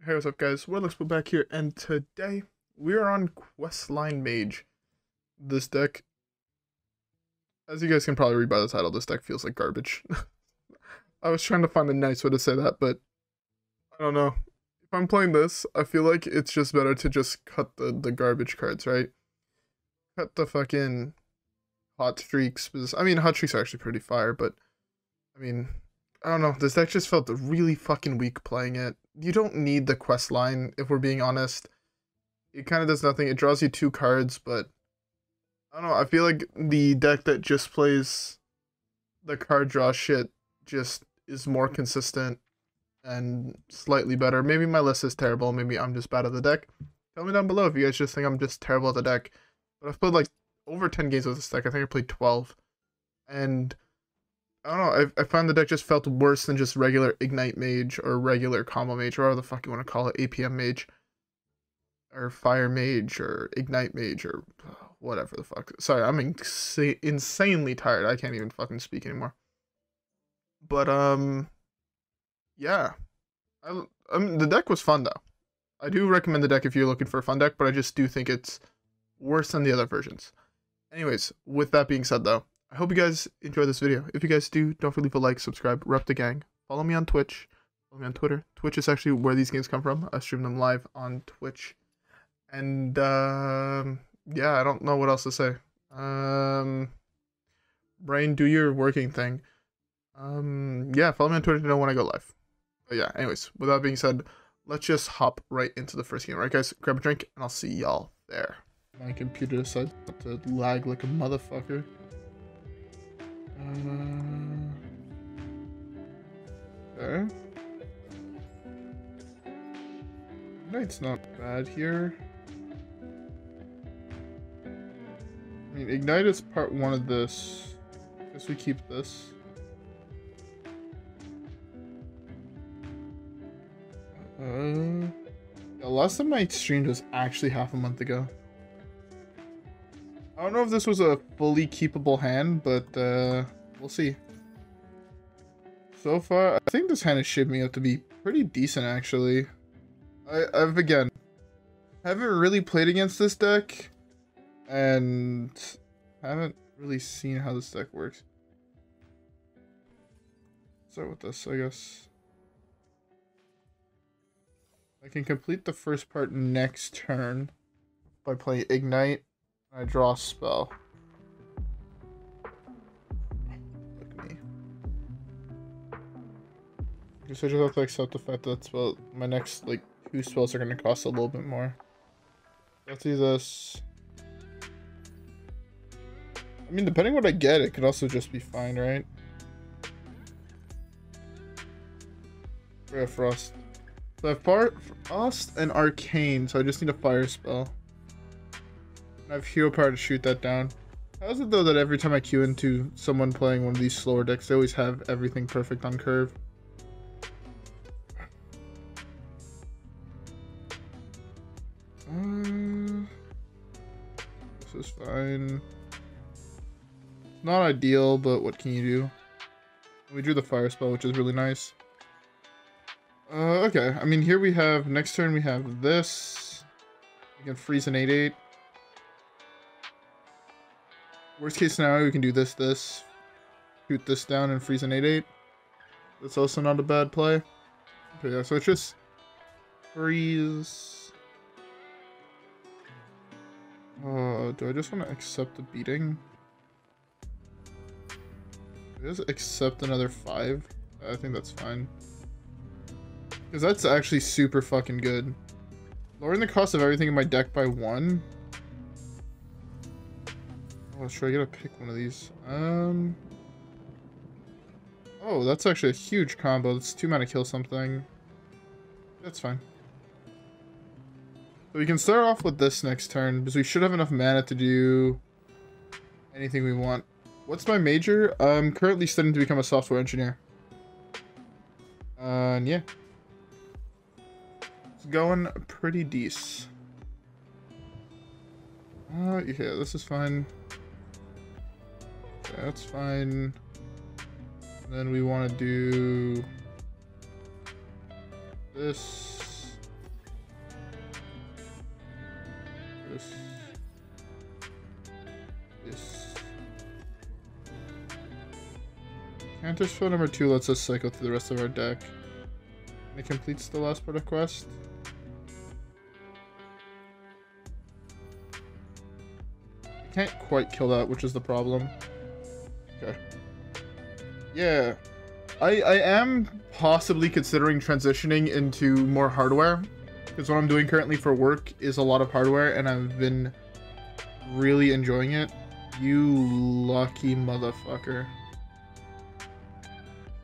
Hey, what's up guys, WhirlXbow back here, and today we are on Questline Mage. This deck, as you guys can probably read by the title, this deck feels like garbage. I was trying to find a nice way to say that, but I don't know. If I'm playing this, I feel like it's just better to just cut the garbage cards, right? Cut the fucking hot streaks, because, I mean, hot streaks are actually pretty fire, but, I mean, I don't know, this deck just felt really fucking weak playing it. You don't need the quest line, if we're being honest. It kind of does nothing. It draws you 2 cards, but I don't know. I feel like the deck that just plays the card draw shit just is more consistent and slightly better. Maybe my list is terrible. Maybe I'm just bad at the deck. Tell me down below if you guys just think I'm just terrible at the deck. But I've played like over 10 games with this deck. I think I played 12. And I don't know, I find the deck just felt worse than just regular Ignite Mage or regular Combo Mage, or whatever the fuck you want to call it, APM Mage, or Fire Mage, or Ignite Mage, or whatever the fuck. Sorry, I'm insanely tired. I can't even fucking speak anymore. But, yeah. The deck was fun, though. I do recommend the deck if you're looking for a fun deck, but I just do think it's worse than the other versions. Anyways, with that being said, though, I hope you guys enjoy this video. If you guys do, don't forget to leave a like, subscribe, rep the gang. Follow me on Twitch. Follow me on Twitter. Twitch is actually where these games come from. I stream them live on Twitch. And, yeah, I don't know what else to say. Brain, do your working thing. Yeah, follow me on Twitter to know when I go live. But yeah, anyways, with that being said, let's just hop right into the first game. Right, guys? Grab a drink, and I'll see y'all there. My computer decided to lag like a motherfucker. Okay. Ignite's not bad here. I mean, Ignite is part 1 of this. Guess we keep this. The last time I streamed was actually half a month ago. I don't know if this was a fully keepable hand, but we'll see. So far, I think this hand is shaping up to be pretty decent, actually. I've again, haven't really played against this deck, and haven't really seen how this deck works. Start with this, I guess. I can complete the first part next turn by playing Ignite. I draw a spell. Look at me. I guess I just have to accept the fact that spell, my next like 2 spells are gonna cost a little bit more. Let's do this. I mean, depending on what I get, it could also just be fine, right? Rare Frost. So I have Frost and Arcane, so I just need a fire spell. I have Hero Power to shoot that down. How is it though that every time I queue into someone playing one of these slower decks, they always have everything perfect on curve? This is fine. Not ideal, but what can you do? We drew the fire spell, which is really nice. Okay. I mean, here we have, next turn we have this. We can freeze an 8/8. Worst case scenario, we can do this, shoot this down and freeze an 8/8. That's also not a bad play. Okay, yeah, so it's just freeze. Do I just want to accept the beating? Just accept another 5. I think that's fine. Because that's actually super fucking good. Lowering the cost of everything in my deck by 1. Oh, should I get to pick one of these? Oh, that's actually a huge combo. That's 2 mana kill something. That's fine. So we can start off with this next turn, because we should have enough mana to do anything we want. What's my major? I'm currently studying to become a software engineer. And yeah. It's going pretty decent. Yeah, this is fine. Okay, that's fine. And then we want to do this. Incanter's flow number 2 lets us cycle through the rest of our deck. And it completes the last part of quest. You can't quite kill that, which is the problem. Okay. Yeah. I am possibly considering transitioning into more hardware. Because what I'm doing currently for work is a lot of hardware, and I've been really enjoying it. You lucky motherfucker.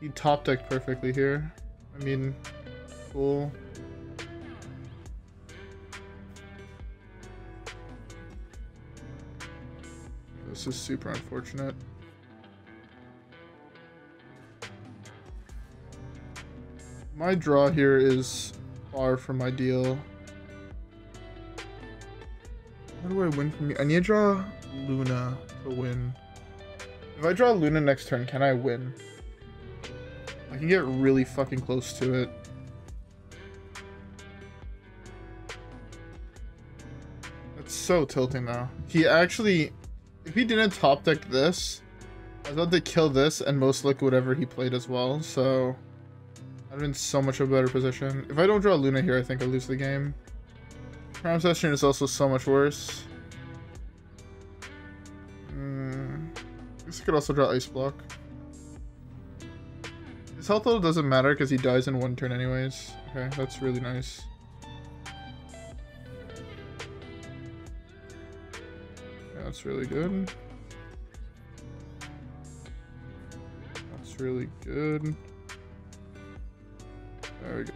He top decked perfectly here. I mean, cool. This is super unfortunate. My draw here is far from ideal. How do I win from you? I need to draw Luna to win. If I draw Luna next turn, can I win? I can get really fucking close to it. It's so tilting though. He actually, if he didn't top deck this, I was about to kill this and most likely whatever he played as well, so I'd be in so much of a better position. If I don't draw Luna here, I think I lose the game. Cram Session is also so much worse. I guess I could also draw Ice Block. His health level doesn't matter because he dies in one turn anyways. Okay, that's really nice. Yeah, that's really good. That's really good. There we go.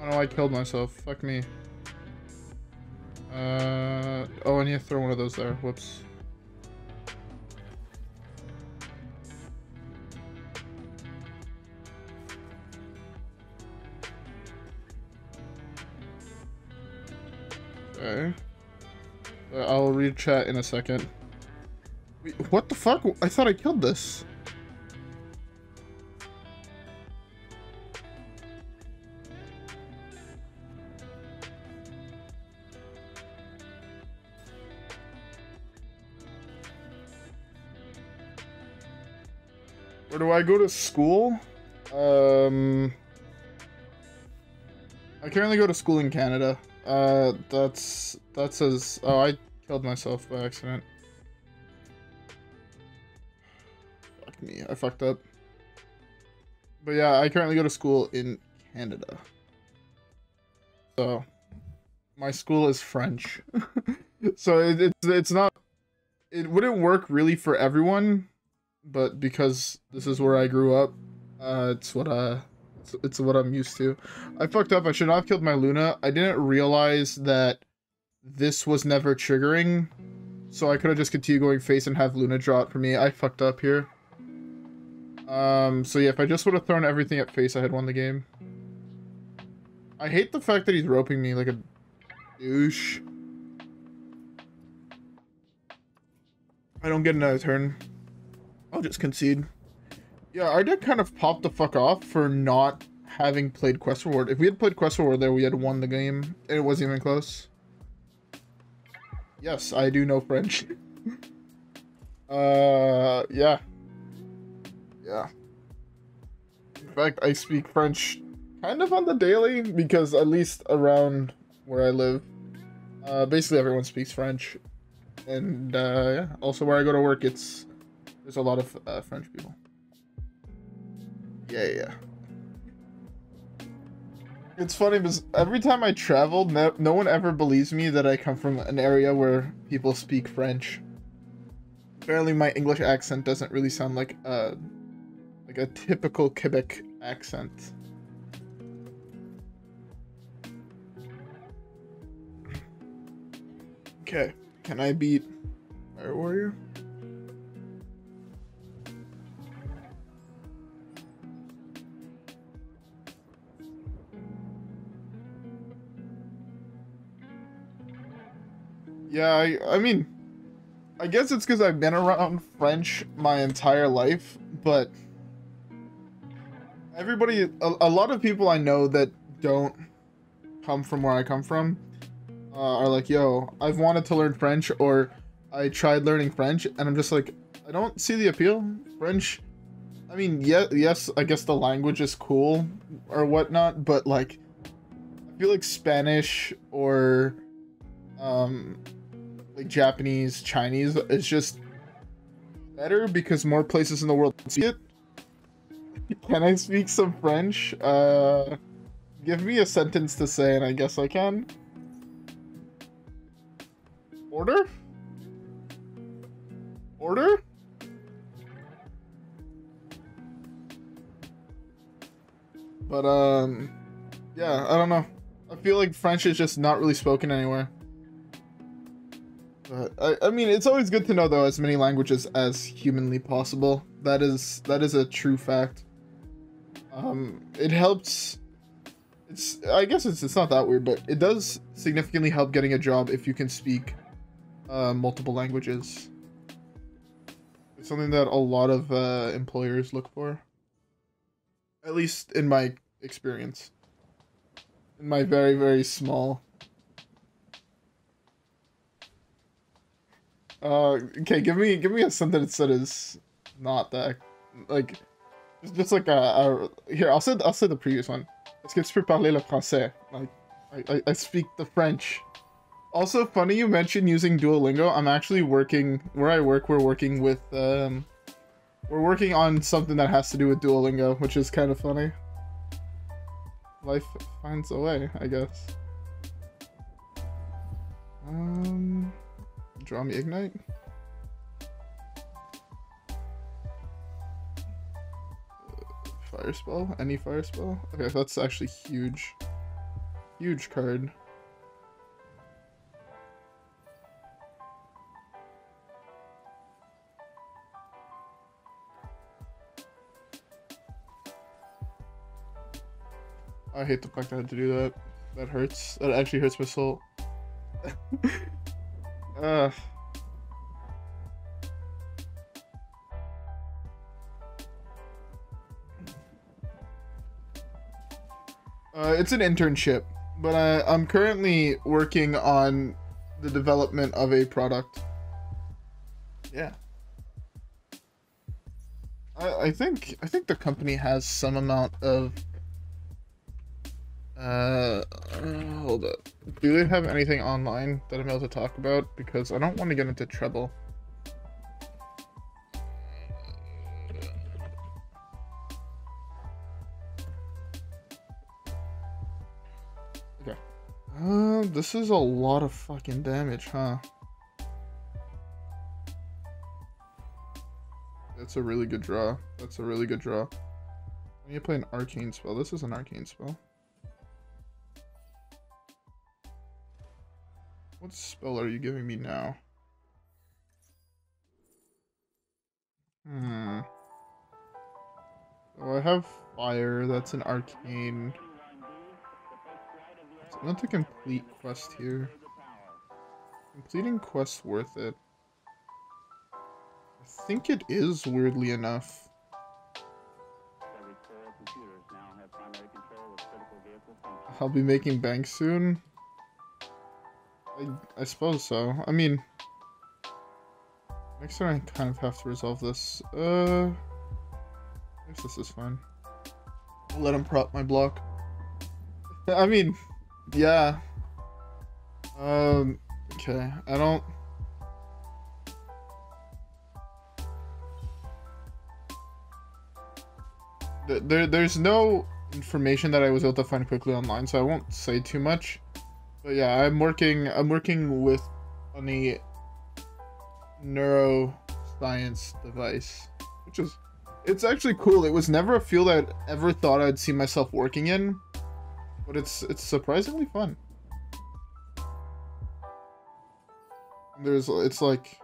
Oh no, I killed myself. Fuck me. Oh, I need to throw one of those there. Whoops. Okay. I'll read chat in a second. Wait, what the fuck? I thought I killed this. Where do I go to school? I currently go to school in Canada. That says, oh, I killed myself by accident. Fuck me, I fucked up. But yeah, I currently go to school in Canada. So, my school is French. So it's not, it wouldn't work really for everyone. But because this is where I grew up, it's what I'm used to. I fucked up. I should not have killed my Luna. I didn't realize that this was never triggering, so I could have just continued going face and have Luna draw it for me. I fucked up here. So yeah, if I just would have thrown everything at face, I had won the game. I hate the fact that he's roping me like a douche. I don't get another turn. I'll just concede. Yeah, our deck kind of popped the fuck off for not having played Quest Reward. If we had played Quest Reward there, we had won the game. And it wasn't even close. Yes, I do know French. Yeah. Yeah. In fact, I speak French kind of on the daily, because at least around where I live, basically everyone speaks French. And, yeah, also where I go to work, there's a lot of French people. Yeah. It's funny because every time I travel, no one ever believes me that I come from an area where people speak French. Apparently my English accent doesn't really sound like a typical Quebec accent. Okay, can I beat Fire Warrior? Yeah, I mean, I guess it's because I've been around French my entire life, but a lot of people I know that don't come from where I come from are like, yo, I've wanted to learn French, or I tried learning French, and I'm just like, I don't see the appeal. French, I mean, yeah, yes, I guess the language is cool or whatnot, but like, I feel like Spanish or like Japanese, Chinese is just better because more places in the world see it. Can I speak some French? Give me a sentence to say and I guess I can. Order? Order? But, yeah, I don't know. I feel like French is just not really spoken anywhere. But, I mean, it's always good to know, though, as many languages as humanly possible. That is a true fact. It helps... I guess it's not that weird, but it does significantly help getting a job if you can speak multiple languages. It's something that a lot of employers look for. At least in my experience. In my very, very small... okay, give me a sentence that is not that, like, just like here, I'll say the previous one. Est-ce que tu peux parler le français? Like, I speak the French. Also, funny you mentioned using Duolingo. I'm actually working, where I work, we're working with, we're working on something that has to do with Duolingo, which is kind of funny. Life finds a way, I guess. Draw me Ignite. Fire spell? Any fire spell? Okay, that's actually huge. Huge card. I hate the fact I had to do that. That hurts. That actually hurts my soul. It's an internship, but I'm currently working on the development of a product. Yeah. I think the company has some amount of hold up. Do they have anything online that I'm able to talk about? Because I don't want to get into trouble. Okay. This is a lot of fucking damage, huh? That's a really good draw. That's a really good draw. I need to play an arcane spell. This is an arcane spell. What spell are you giving me now? Oh, I have fire. That's an arcane. So I'm going to complete quest here. Completing quest worth it? I think it is, weirdly enough. I'll be making bank soon. I suppose so. I mean, next time I kind of have to resolve this. I guess this is fine. I'll let him prop my block. I mean, yeah. Okay. I don't... There's no information that I was able to find quickly online, so I won't say too much. But yeah, I'm working with on a neuroscience device, which is, it's actually cool. It was never a field I'd ever thought I'd see myself working in, but it's surprisingly fun. It's like,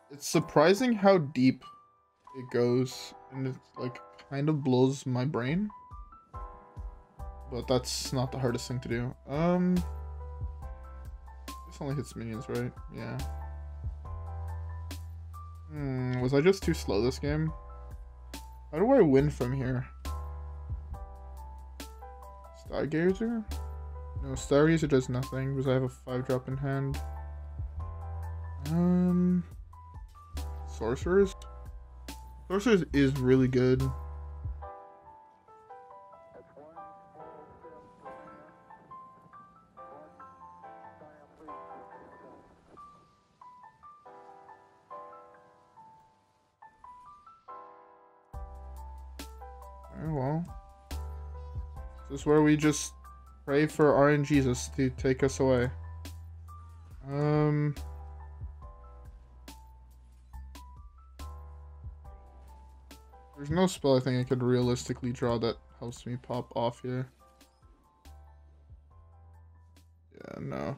it's surprising how deep it goes, and it like kind of blows my brain. but that's not the hardest thing to do. This only hits minions, right? Yeah. Was I just too slow this game? How do I win from here? Stargazer? No, Stargazer does nothing because I have a 5-drop in hand. Sorcerers? Sorcerers is really good. Well, this is where we just pray for RNGesus to take us away. There's no spell I think I could realistically draw that helps me pop off here. Yeah, no.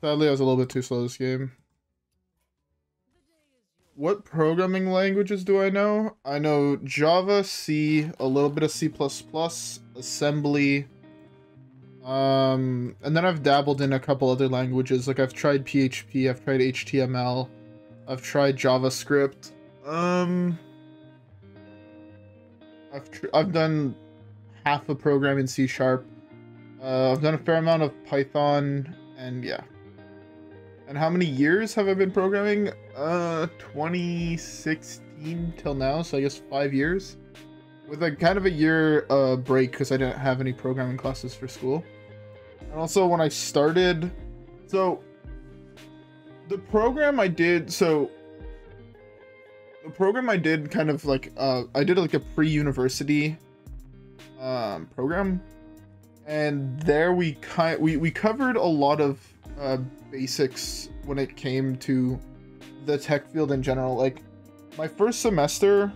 Sadly, I was a little bit too slow this game. What programming languages do I know? I know Java, C, a little bit of C++, assembly, and then I've dabbled in a couple other languages. Like I've tried PHP, I've tried HTML, I've tried JavaScript. I've done half a program in C#. I've done a fair amount of Python, and yeah. And how many years have I been programming? 2016 till now, so I guess 5 years. With a kind of a year break because I didn't have any programming classes for school. And also when I started, so the program I did kind of like, I did like a pre-university program. And there we covered a lot of basics when it came to the tech field in general. Like my first semester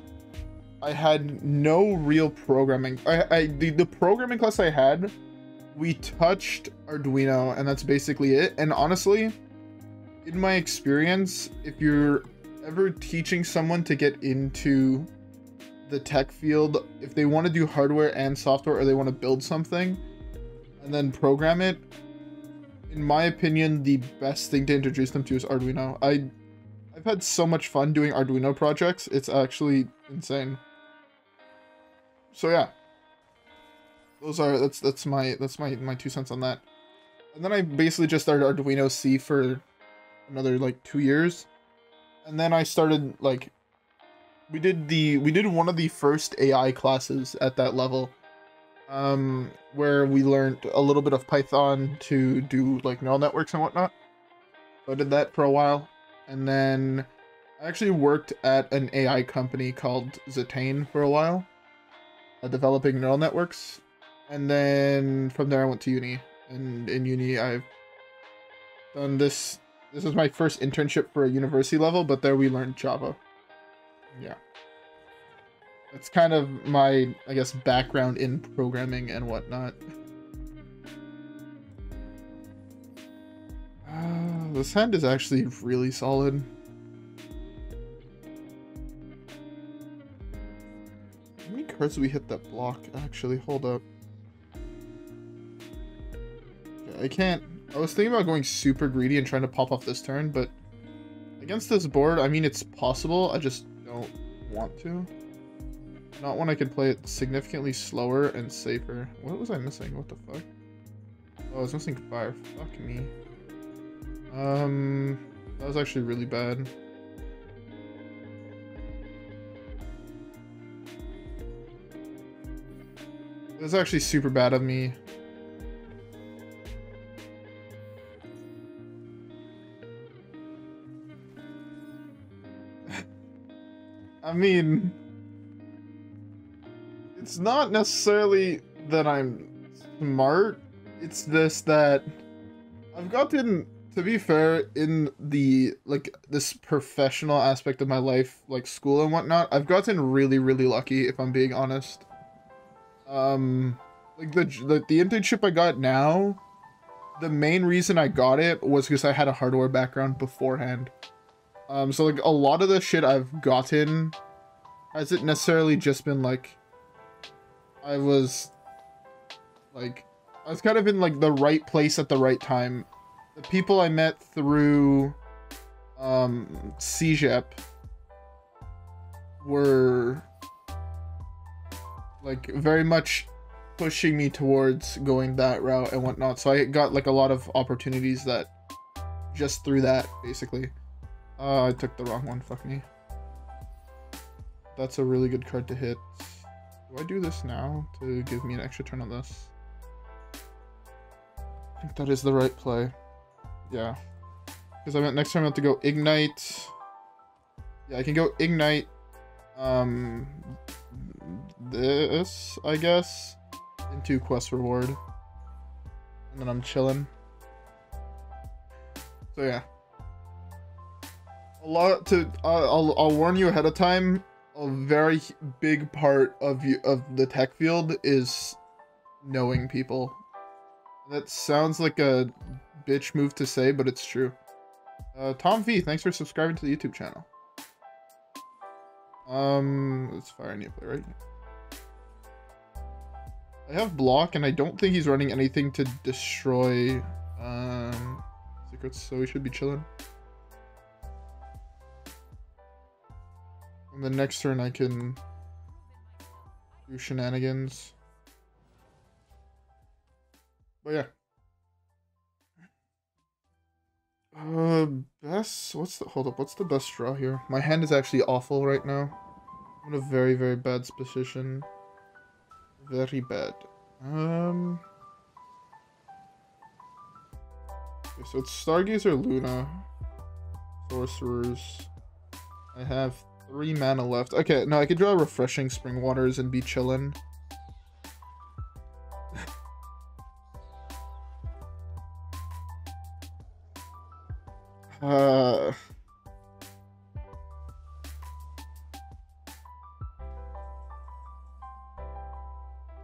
I had no real programming. The programming class I had, we touched Arduino and that's basically it. And honestly, in my experience, if you're ever teaching someone to get into the tech field, if they want to do hardware and software or they want to build something and then program it, in my opinion, the best thing to introduce them to is Arduino. I've had so much fun doing Arduino projects. It's actually insane. So yeah, that's my 2 cents on that. And then I basically just started Arduino C for another like 2 years, and then I started like we did one of the first AI classes at that level. Where we learned a little bit of Python to do like neural networks and whatnot. So I did that for a while, and then I actually worked at an AI company called Zetane for a while, developing neural networks. And then from there I went to uni, and in uni I've done this. This was my first internship for a university level, but there we learned Java. Yeah. That's kind of my, I guess, background in programming and whatnot. This hand is actually really solid. How many cards do we hit that block? Actually, hold up. Okay, I was thinking about going super greedy and trying to pop off this turn, but against this board, I mean, it's possible. I just don't want to. Not when I could play it significantly slower and safer. What was I missing? What the fuck? Oh, I was missing fire. Fuck me. That was actually really bad. It was actually super bad of me. I mean, it's not necessarily that I'm smart, it's this that I've gotten, to be fair, in the, like, this professional aspect of my life, like school and whatnot, I've gotten really, really lucky, if I'm being honest. Like, the internship I got now, the main reason I got it was because I had a hardware background beforehand. So, like, a lot of the shit I've gotten hasn't necessarily just been, like, I was Like, I was kind of in like the right place at the right time. The people I met through CJEP were like very much pushing me towards going that route and whatnot. So I got like a lot of opportunities that just through that, basically. I took the wrong one, fuck me. That's a really good card to hit. Do I do this now to give me an extra turn on this? I think that is the right play. Yeah. Because I meant next time I have to go Ignite. Yeah, I can go Ignite. This, I guess, into Quest Reward. And then I'm chilling. So yeah. A lot to, I'll warn you ahead of time, a very big part of the tech field is knowing people. That sounds like a bitch move to say, but it's true. Tom V, thanks for subscribing to the YouTube channel. Let's fire a new play, right? I have block, and I don't think he's running anything to destroy secrets, so we should be chilling. And the next turn I can do shenanigans. But yeah. Best, hold up, what's the best draw here? My hand is actually awful right now. I'm in a very, very bad position. Very bad. Okay, so it's Stargazer Luna. Sorcerers. I have 3 mana left. Okay, no, I could draw Refreshing Spring Waters and be chillin'.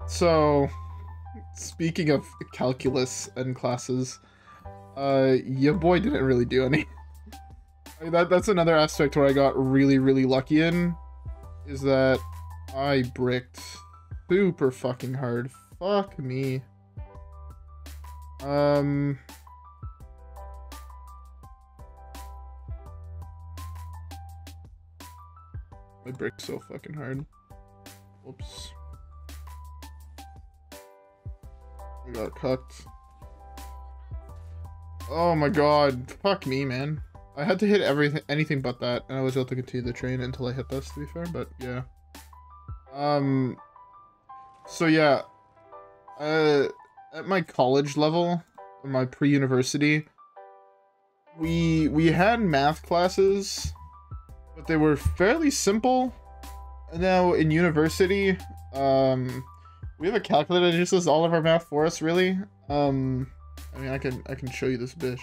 So, speaking of calculus and classes, your boy didn't really do any. I mean, that's another aspect where I got really, really lucky in, is that I bricked super fucking hard. Fuck me. I bricked so fucking hard. Whoops. I got cucked. Oh my god. Fuck me, man. I had to hit anything but that, and I was able to continue the train until I hit this, to be fair, but yeah. So yeah. At my college level, my pre-university, we had math classes, but they were fairly simple. And now in university, we have a calculator that just does all of our math for us, really. I mean, I can show you this bitch.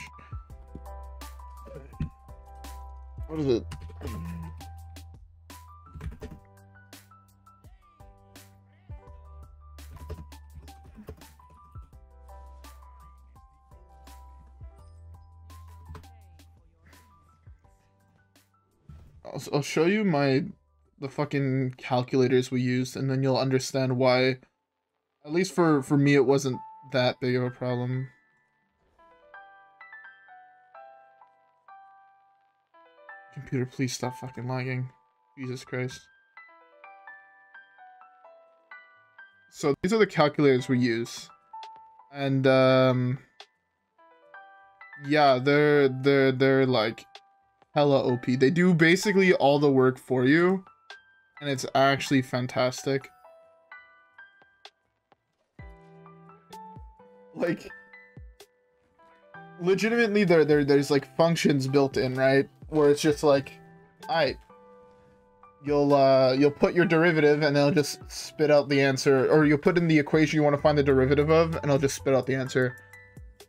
What is it? I'll show you the fucking calculators we used, and then you'll understand why, at least for me, it wasn't that big of a problem. Computer, please stop fucking lagging. Jesus Christ. So these are the calculators we use. And yeah, they're like hella OP. They do basically all the work for you, and it's actually fantastic. Like, legitimately, there's like functions built in, right? Where it's just like, alright, you'll put your derivative and it'll just spit out the answer, or you'll put in the equation you want to find the derivative of, and it'll just spit out the answer.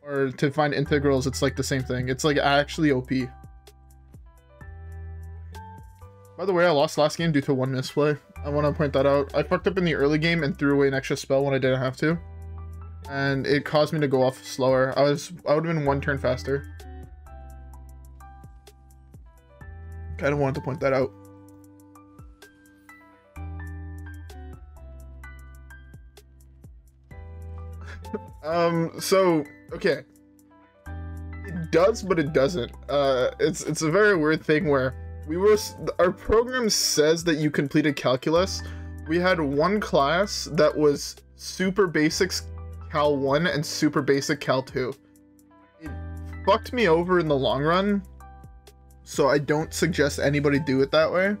Or to find integrals, it's like the same thing. It's like actually OP. By the way, I lost last game due to one misplay. I want to point that out. I fucked up in the early game and threw away an extra spell when I didn't have to, and it caused me to go off slower. I would have been 1 turn faster. Kind of wanted to point that out. So, okay. It does, but it doesn't. It's a very weird thing where our program says that you completed calculus. We had one class that was super basics Cal 1 and super basic Cal 2. It fucked me over in the long run, so I don't suggest anybody do it that way.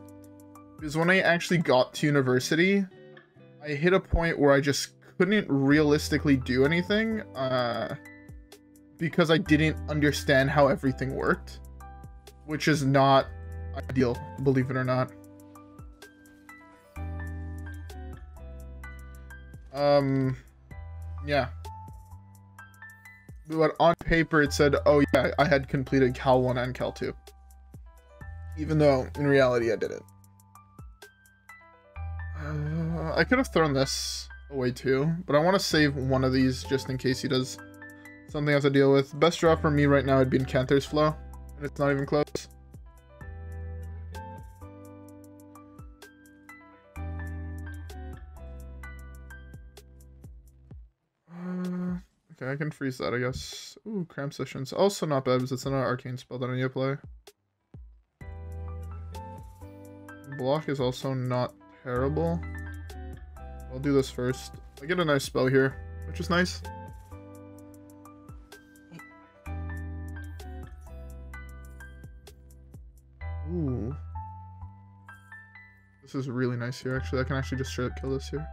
Because when I actually got to university, I hit a point where I just couldn't realistically do anything, because I didn't understand how everything worked, which is not ideal, believe it or not. Yeah. But on paper it said, oh yeah, I had completed Cal 1 and Cal 2. Even though, in reality, I didn't. I could have thrown this away too, but I want to save one of these just in case he does something I have to deal with. Best draw for me right now would be Incanter's Flow, and it's not even close. Okay, I can freeze that, I guess. Ooh, Cram Session's also not bad because it's another arcane spell that I need to play. Block is also not terrible. I'll do this first. I get a nice spell here, which is nice. Ooh. This is really nice here, actually. I can actually just straight up kill this here.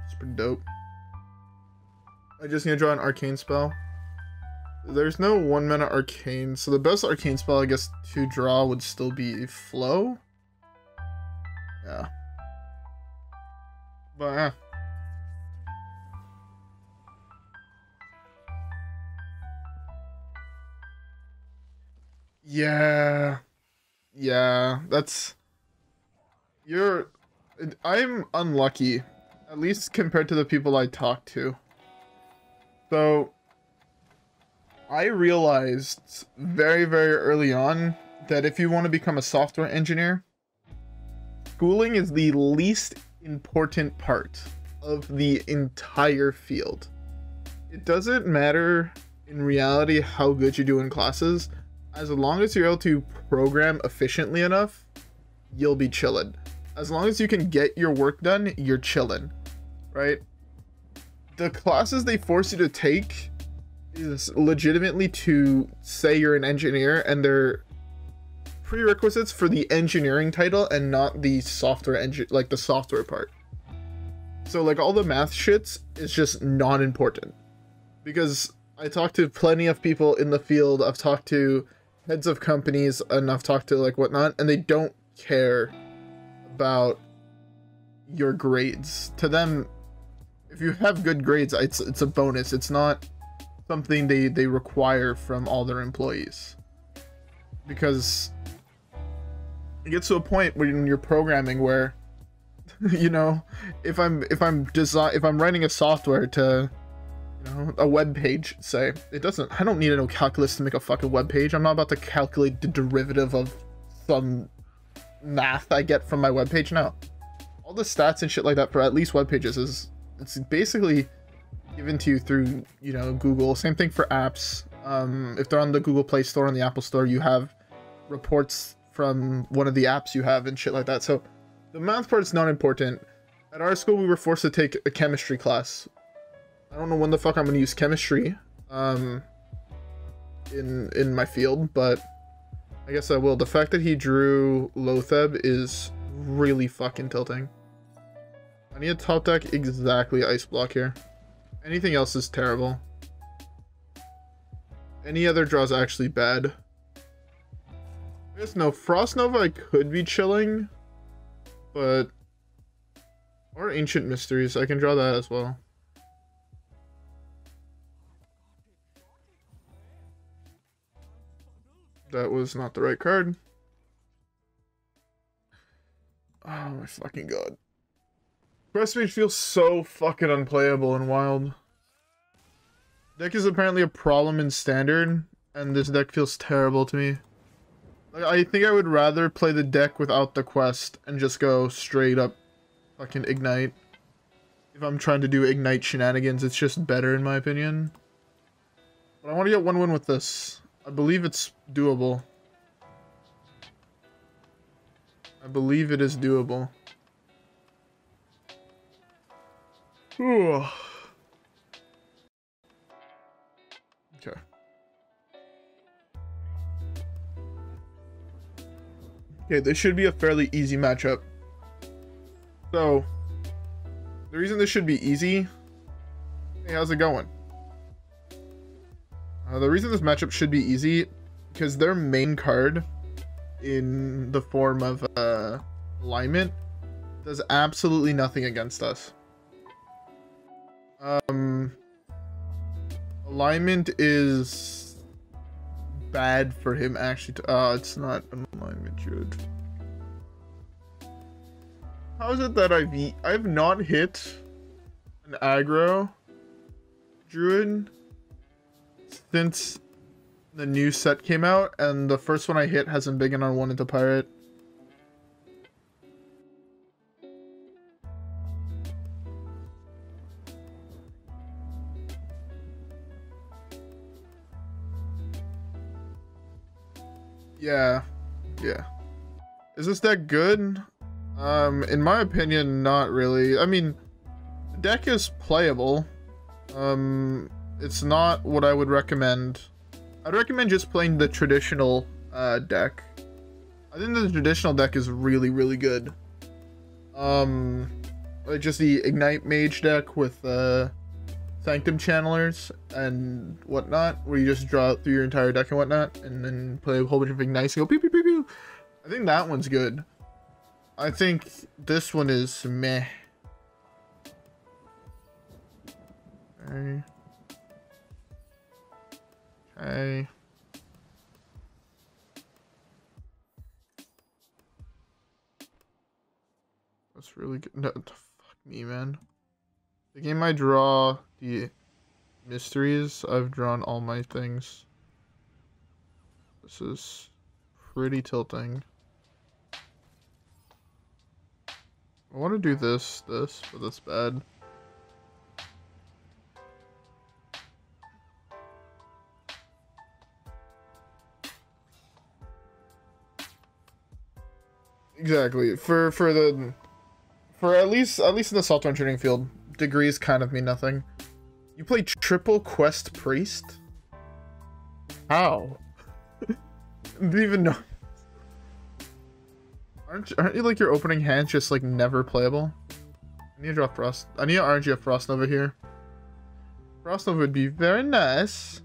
It's pretty dope. I just need to draw an arcane spell. There's no 1 mana arcane, so the best arcane spell I guess to draw would still be Flow. Yeah. But yeah. Yeah, that's... I'm unlucky, at least compared to the people I talk to. So, I realized very, very early on that if you want to become a software engineer, schooling is the least important part of the entire field. It doesn't matter in reality how good you do in classes, as long as you're able to program efficiently enough, you'll be chillin'. As long as you can get your work done, you're chillin', right? The classes they force you to take is legitimately to say you're an engineer, and they're prerequisites for the engineering title and not the software like the software part. So like all the math shits is just not important, because I talked to plenty of people in the field. I've talked to heads of companies and I've talked to like whatnot, and they don't care about your grades. To them, if you have good grades, it's a bonus. It's not something they require from all their employees, because it gets to a point when you're programming where, you know, if I'm writing a software to, you know, a web page, say, I don't need to know calculus to make a fucking web page. I'm not about to calculate the derivative of some math I get from my web page. No, all the stats and shit like that for at least web pages it's basically given to you through, you know, Google. Same thing for apps. If they're on the Google Play Store and the Apple Store, you have reports from one of the apps you have and shit like that. So the math part's not important. At our school, we were forced to take a chemistry class. I don't know when the fuck I'm gonna use chemistry in my field, but I guess I will. The fact that he drew Lotheb is really fucking tilting. I need a top deck exactly Ice Block here. Anything else is terrible. Any other draw's actually bad. I guess no, Frost Nova I could be chilling, but... Or Ancient Mysteries, I can draw that as well. That was not the right card. Oh my fucking god. Questline Mage feels so fucking unplayable and wild. Deck is apparently a problem in standard, and this deck feels terrible to me. Like, I think I would rather play the deck without the quest and just go straight up fucking Ignite. if I'm trying to do Ignite shenanigans, it's just better in my opinion. But I want to get one win with this. I believe it's doable. I believe it is doable. Ooh. Okay. Okay, this should be a fairly easy matchup. So, the reason this should be easy... Hey, how's it going? The reason this matchup should be easy, because their main card in the form of alignment does absolutely nothing against us. Alignment is bad for him actually. It's not an alignment druid. How is it that I've not hit an aggro druid since the new set came out, and the first one I hit hasn't been on one into pirate. Yeah. Is this deck good? In my opinion, not really. I mean, the deck is playable. It's not what I would recommend. I'd recommend just playing the traditional deck. I think the traditional deck is really, really good. Like just the Ignite Mage deck with Sanctum Chandlers and whatnot, where you just draw it through your entire deck and whatnot, and then play a whole bunch of Ignites and go pew pew pew pew. I think that one's good. I think this one is meh. Okay. That's really good. No, fuck me, man. The game I draw the mysteries, I've drawn all my things. This is pretty tilting. I want to do this, but that's bad. Exactly. For at least in the Saltburn Training Field, degrees kind of mean nothing. You play triple Quest Priest? How? Didn't even know. Aren't you like your opening hands just like never playable? I need to draw Frost. I need an RNG of Frost Nova here. Frost Nova would be very nice.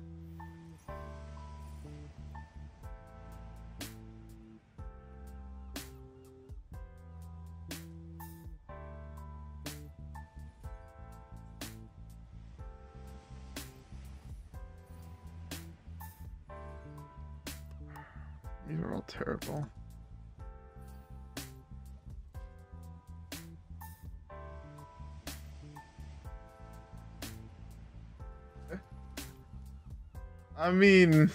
These are all terrible. I mean,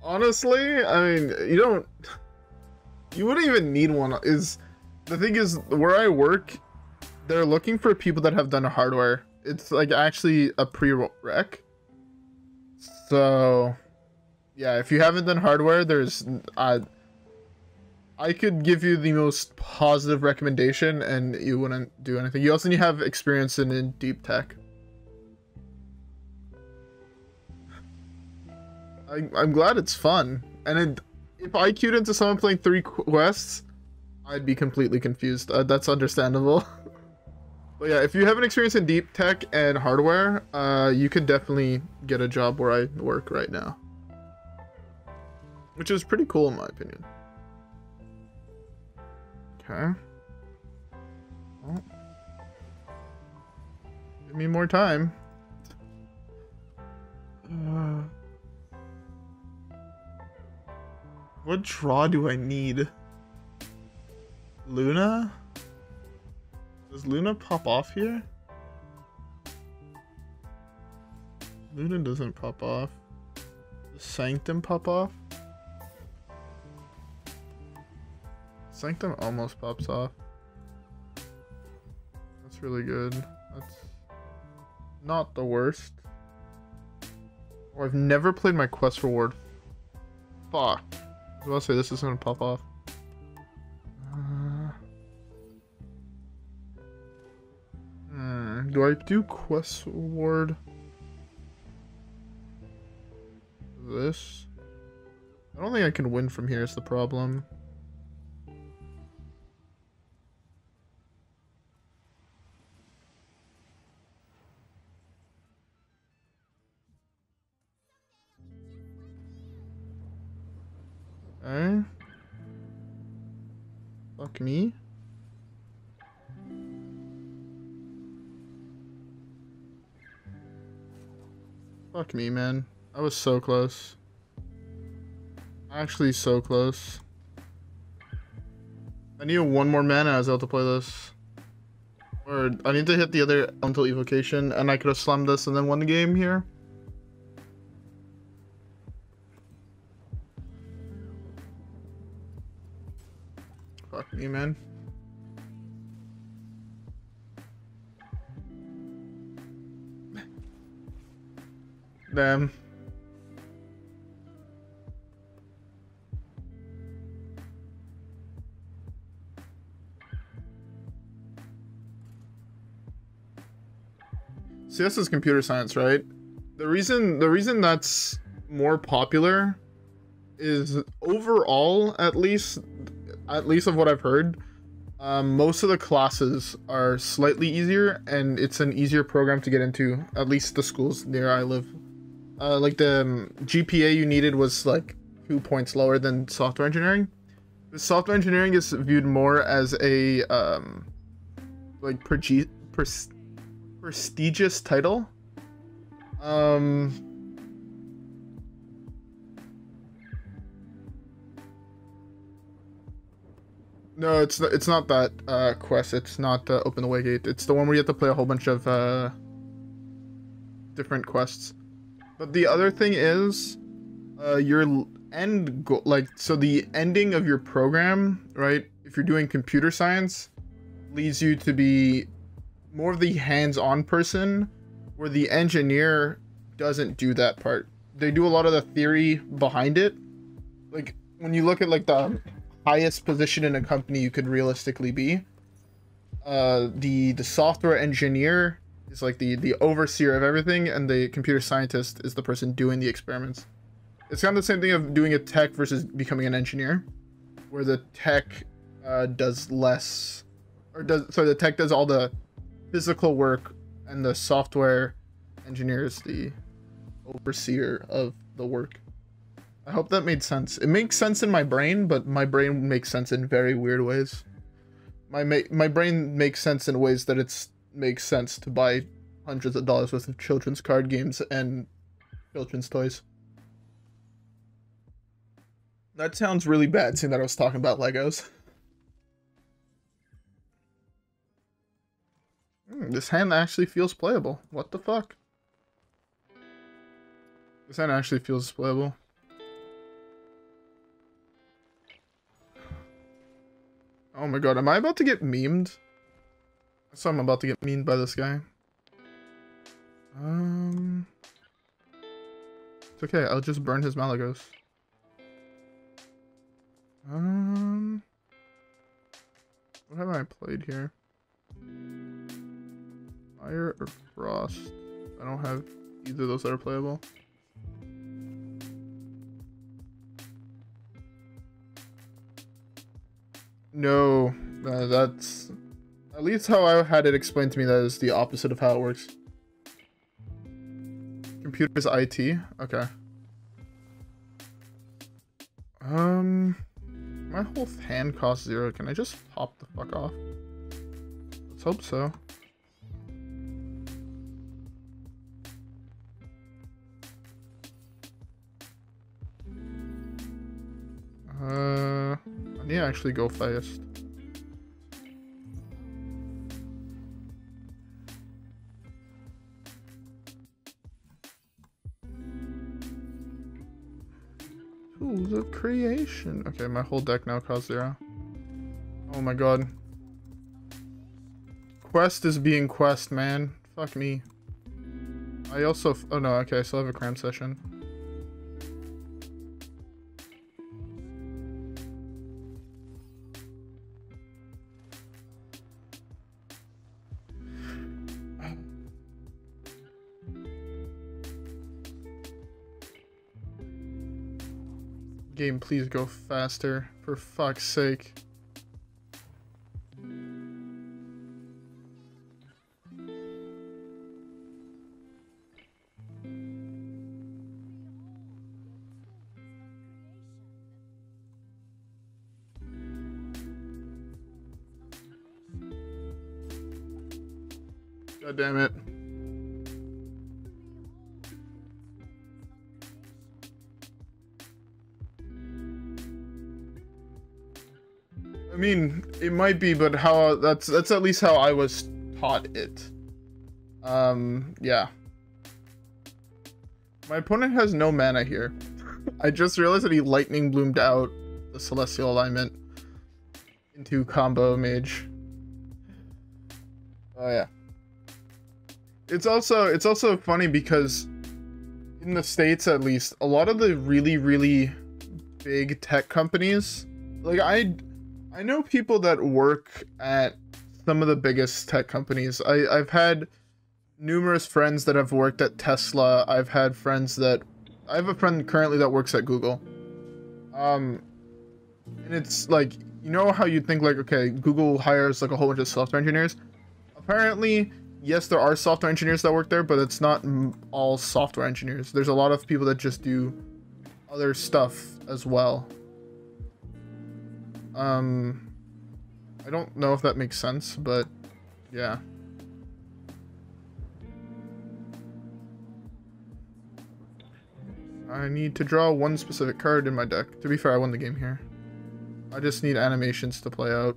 honestly, you wouldn't even need one. The thing is, where I work, they're looking for people that have done hardware. It's like actually a prereq. So, yeah, if you haven't done hardware, I could give you the most positive recommendation and you wouldn't do anything. You also need to have experience in deep tech. I'm glad it's fun, and if I queued into someone playing 3 quests, I'd be completely confused. That's understandable. But yeah, if you have an experience in deep tech and hardware, you could definitely get a job where I work right now, which is pretty cool in my opinion. Okay. Well, give me more time. What draw do I need? Luna? Does Luna pop off here? Luna doesn't pop off. Does Sanctum pop off? Sanctum almost pops off. That's really good. That's not the worst. Oh, I've never played my quest reward. Fuck. I was about to say this is gonna pop off. Do I do quest reward? This? I don't think I can win from here is the problem. Okay. Fuck me. Fuck me, man. I was so close. Actually, so close. I need one more mana as I was able to play this. Or I need to hit the other until Evocation, and I could have slammed this and then won the game here. Fuck me, man. Damn. See, this is computer science, right? The reason that's more popular is overall, at least of what I've heard, most of the classes are slightly easier, and it's an easier program to get into, at least the schools near I live. Like the GPA you needed was like 2 points lower than software engineering. The software engineering is viewed more as a like prestigious title. No, it's not that quest. It's not Open the Way Gate. It's the one where you have to play a whole bunch of different quests. But the other thing is, your end goal, like, so the ending of your program, right? If you're doing computer science, leads you to be more of the hands-on person, where the engineer doesn't do that part. They do a lot of the theory behind it. Like, when you look at like the highest position in a company you could realistically be, the software engineer is like the overseer of everything, and the computer scientist is the person doing the experiments. It's kind of the same thing of doing a tech versus becoming an engineer, where the tech does less, or the tech does all the physical work, and the software engineer is the overseer of the work. I hope that made sense. It makes sense in my brain, but my brain makes sense in very weird ways. My brain makes sense in ways that it makes sense to buy hundreds of dollars worth of children's card games and children's toys. That sounds really bad, seeing that I was talking about Legos. This hand actually feels playable. What the fuck? This hand actually feels playable. Oh my god, am I about to get memed? So I'm about to get memed by this guy. It's okay, I'll just burn his Malagos. What have I played here? Fire or Frost? I don't have either of those that are playable. No, that's at least how I had it explained to me. That is the opposite of how it works. Computers IT. Okay. My whole hand costs 0. Can I just pop the fuck off? Let's hope so. I need to actually go fast. Tools of creation. Okay, my whole deck now costs 0. Oh my god. Quest is being Quest, man. Fuck me. I also... Oh no, okay, I still have a Cram Session. Game, please go faster, for fuck's sake. God damn it. I mean, it might be, but how that's at least how I was taught it. Yeah. My opponent has no mana here. I just realized that he lightning bloomed out the celestial alignment into combo mage. Oh yeah. It's also funny because in the States, at least, a lot of the really big tech companies, like I know people that work at some of the biggest tech companies. I've had numerous friends that have worked at Tesla. I have a friend currently that works at Google. And it's like, you know how you think like, okay, Google hires like a whole bunch of software engineers. Apparently, yes, there are software engineers that work there, but it's not all software engineers. There's a lot of people that just do other stuff as well. I don't know if that makes sense, but yeah. I need to draw one specific card in my deck. To be fair, I won the game here. I just need animations to play out.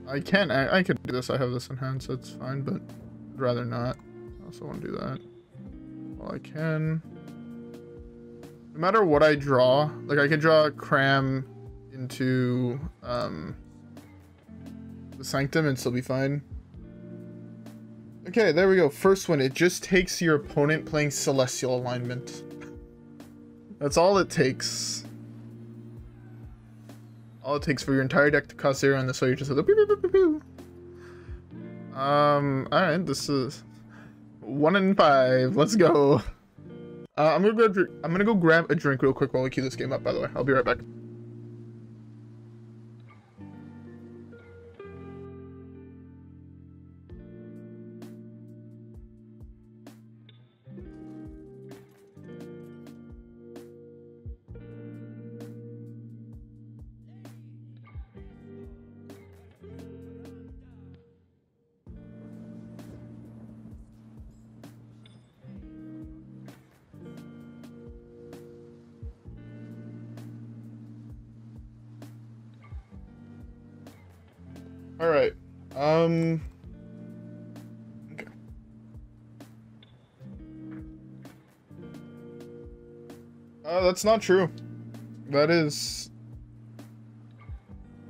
I could do this. I have this in hand, so it's fine, but I'd rather not. I also want to do that. Well, I can. No matter what I draw, like I could draw Cram into the Sanctum and still be fine. Okay, there we go. First one, it just takes your opponent playing Celestial Alignment. That's all it takes. All it takes for your entire deck to cost 0, and this way you're just like, pew, pew, pew, pew, pew. Alright, this is 1 in 5. Let's go. I'm gonna go grab a drink real quick while we queue this game up, by the way. I'll be right back. Alright, okay. That's not true. That is...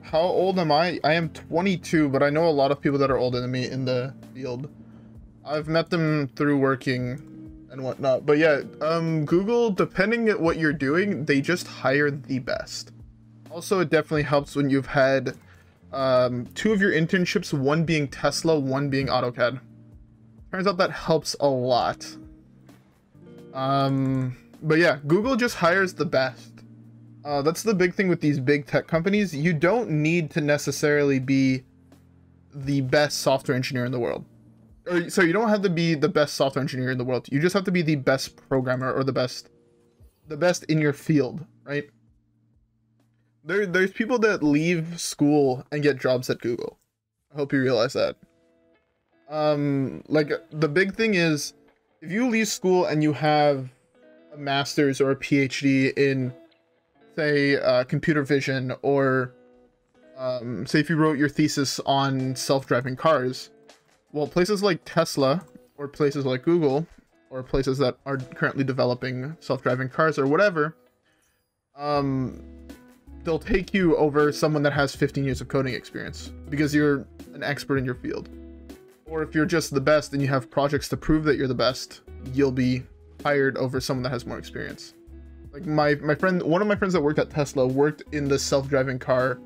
How old am I? I am 22, but I know a lot of people that are older than me in the field. I've met them through working and whatnot. But yeah, Google, depending at what you're doing, they just hire the best. Also, it definitely helps when you've had... 2 of your internships, one being Tesla, one being AutoCAD. Turns out that helps a lot. But yeah, Google just hires the best. That's the big thing with these big tech companies. You don't need to necessarily be the best software engineer in the world. So you don't have to be the best software engineer in the world. You just have to be the best programmer or the best in your field, right? There's people that leave school and get jobs at Google. I hope you realize that. Like, the big thing is, if you leave school and you have a master's or a PhD in, say, computer vision, or, say if you wrote your thesis on self-driving cars, well, places like Tesla, or places like Google, or places that are currently developing self-driving cars or whatever, they'll take you over someone that has 15 years of coding experience because you're an expert in your field. Or if you're just the best and you have projects to prove that you're the best, you'll be hired over someone that has more experience. Like my friend, one of my friends that worked at Tesla worked in the self-driving car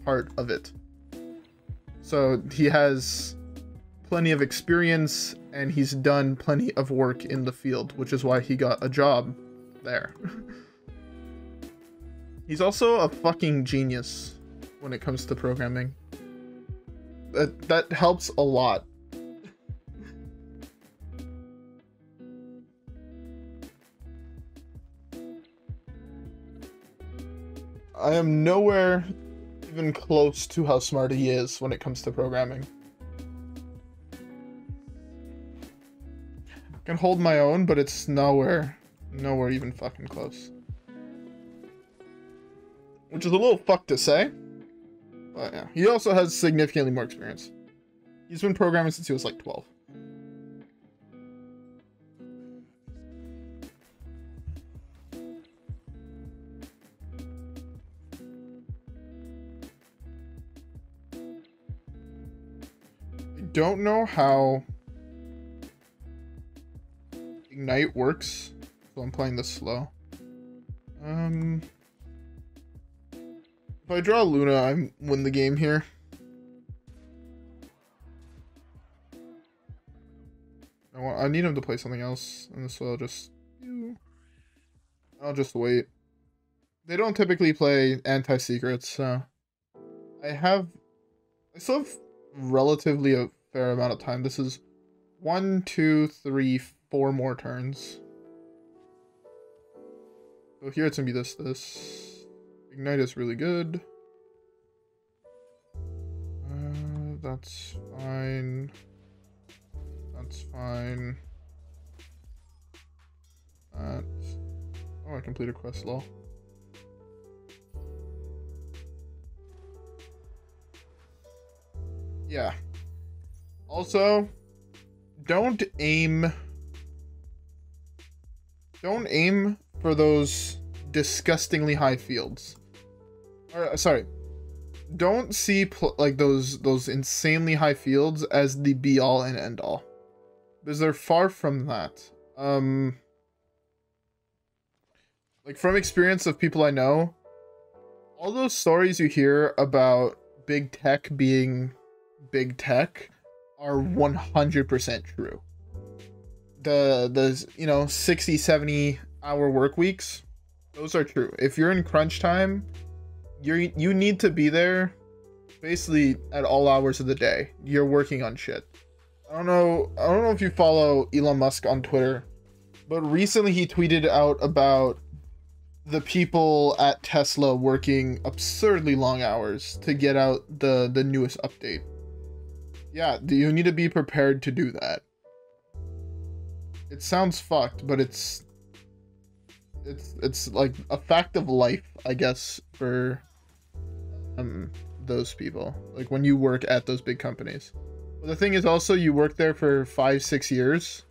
part of it. So he has plenty of experience and he's done plenty of work in the field, which is why he got a job there. He's also a fucking genius when it comes to programming. That helps a lot. I am nowhere even close to how smart he is when it comes to programming. I can hold my own, but it's nowhere even fucking close. Which is a little fucked to say. But yeah, he also has significantly more experience. He's been programming since he was like 12. I don't know how Ignite works, so I'm playing this slow. If I draw Luna, I win the game here. I need him to play something else, and so I'll just wait. They don't typically play anti-secrets, so I still have relatively a fair amount of time. This is 1, 2, 3, 4 more turns. So here it's gonna be this. Ignite is really good. That's fine. That's fine. Oh, I completed quest lol. Yeah. Also, don't aim for those disgustingly high fields. Sorry, don't see like those insanely high fields as the be all and end all, because they're far from that. Like from experience of people I know, all those stories you hear about big tech being big tech are 100% true. The you know 60, 70 hour work weeks, those are true. If you're in crunch time, you need to be there basically at all hours of the day. You're working on shit. I don't know if you follow Elon Musk on Twitter, but recently he tweeted out about the people at Tesla working absurdly long hours to get out the newest update. Yeah, you need to be prepared to do that. It sounds fucked, but it's like a fact of life, I guess, for those people. Like when you work at those big companies. But the thing is also, you work there for 5-6 years.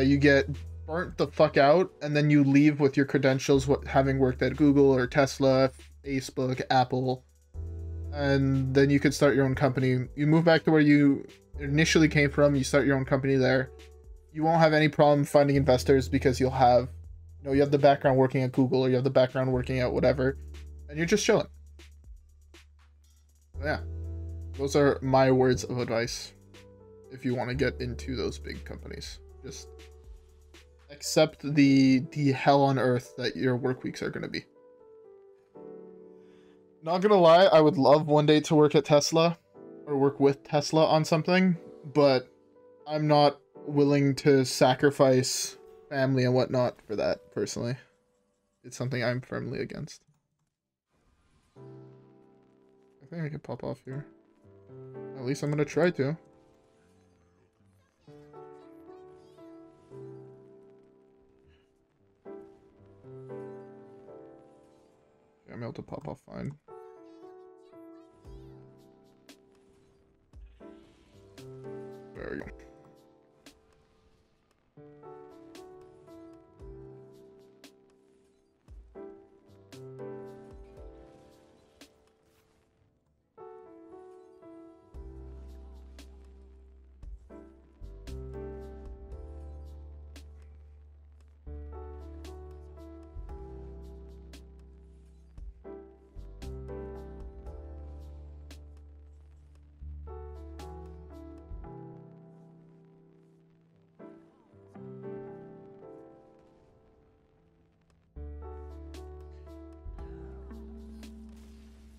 You get burnt the fuck out, and then you leave with your credentials, having worked at Google or Tesla, Facebook, Apple, and then you could start your own company. You move back to where you initially came from, you start your own company there. You won't have any problem finding investors because you have the background working at Google, or you have the background working at whatever, and you're just chilling. Yeah, those are my words of advice if you want to get into those big companies. Just accept the hell on earth that your work weeks are going to be. Not gonna lie, I would love one day to work at Tesla or work with Tesla on something, but I'm not willing to sacrifice family and whatnot for that, personally. It's something I'm firmly against. I think I can pop off here. At least I'm gonna try to. Okay, I'm able to pop off fine. There we go.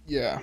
Yeah.